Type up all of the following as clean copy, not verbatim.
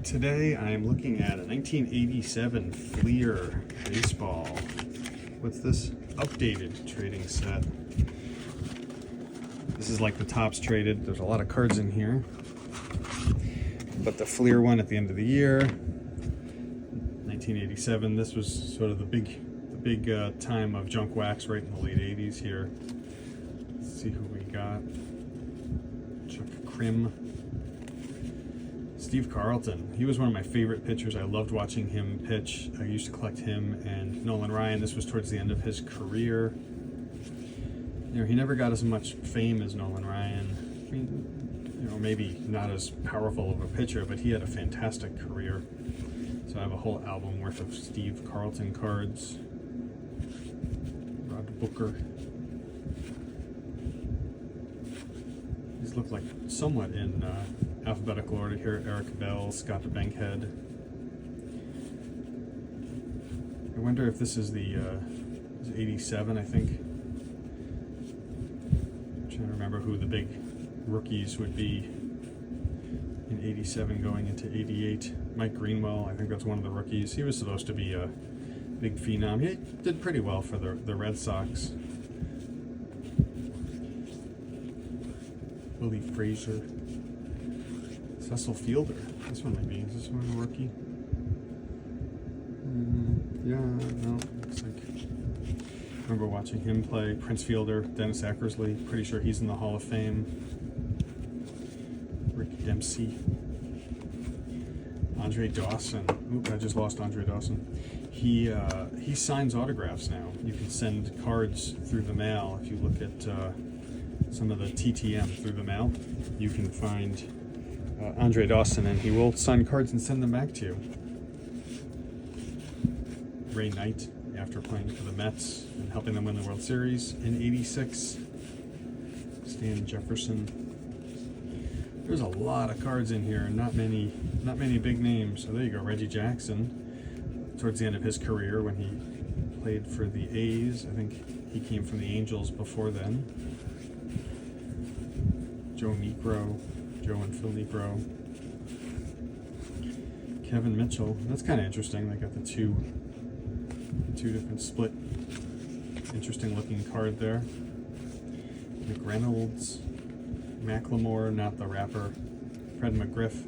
Today I'm looking at a 1987 Fleer baseball. What's this updated trading set? This is like the Topps traded. There's a lot of cards in here. But the Fleer one at the end of the year, 1987. This was sort of the big time of junk wax right in the late 80s here. Let's see who we got. Chuck Krim. Steve Carlton. He was one of my favorite pitchers. I loved watching him pitch. I used to collect him and Nolan Ryan. This was towards the end of his career. You know, he never got as much fame as Nolan Ryan. I mean, you know, maybe not as powerful of a pitcher, but he had a fantastic career. So I have a whole album worth of Steve Carlton cards. Rod Booker. These look like somewhat in alphabetical order here. Eric Bell, Scott Bankhead. I wonder if this is the 87, I think. I'm trying to remember who the big rookies would be in 87 going into 88. Mike Greenwell, I think that's one of the rookies. He was supposed to be a big phenom. He did pretty well for the Red Sox. Willie Frazier. Cecil Fielder. This one might be. Is this one a rookie? Yeah, no. Looks like. I remember watching him play. Prince Fielder, Dennis Eckersley. Pretty sure he's in the Hall of Fame. Rick Dempsey. Andre Dawson. Oop, I just lost Andre Dawson. He signs autographs now. You can send cards through the mail. If you look at some of the TTM through the mail, you can find Andre Dawson, and he will sign cards and send them back to you. Ray Knight, after playing for the Mets and helping them win the World Series in '86. Stan Jefferson. There's a lot of cards in here, and not many big names. So there you go, Reggie Jackson, towards the end of his career when he played for the A's. I think he came from the Angels before then. Joe and Phil Necro. Kevin Mitchell. That's kind of interesting. They got the two different split. Interesting looking card there. McReynolds. Macklemore, not the rapper. Fred McGriff.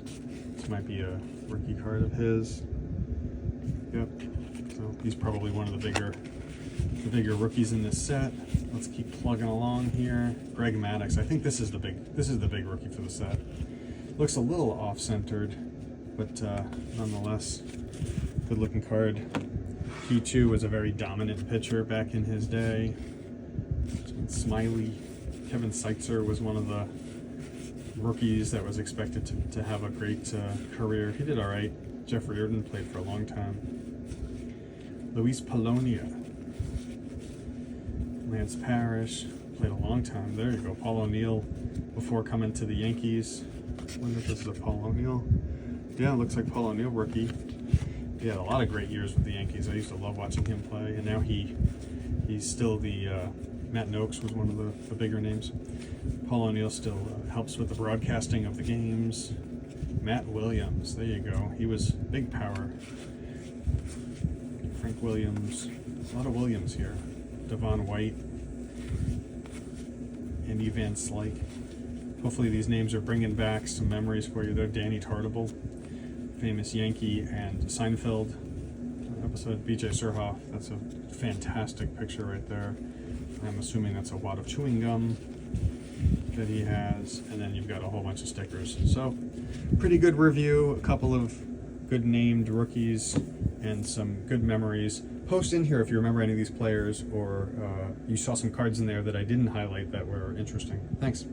This might be a rookie card of his. Yep. So he's probably one of the bigger rookies in this set. Let's keep plugging along here. Greg Maddux. I think this is the big rookie for the set. Looks a little off-centered, but nonetheless, good-looking card. He too was a very dominant pitcher back in his day. Smiley. Kevin Seitzer was one of the rookies that was expected to have a great career. He did all right. Jeff Reardon played for a long time. Luis Polonia. Lance Parrish played a long time. There you go. Paul O'Neill before coming to the Yankees. I wonder if this is a Paul O'Neill. Yeah, it looks like Paul O'Neill rookie. He had a lot of great years with the Yankees. I used to love watching him play, and now he's still the Matt Noakes was one of the bigger names. Paul O'Neill still helps with the broadcasting of the games. Matt Williams, there you go. He was big power. Frank Williams, a lot of Williams here. Devon White, Andy Van Slyke. Hopefully these names are bringing back some memories for you. They're Danny Tartable, famous Yankee, and Seinfeld episode. B.J. Surhoff, that's a fantastic picture right there. I'm assuming that's a wad of chewing gum that he has, and then you've got a whole bunch of stickers. So, pretty good review, a couple of good named rookies, and some good memories. Post in here if you remember any of these players, or you saw some cards in there that I didn't highlight that were interesting. Thanks.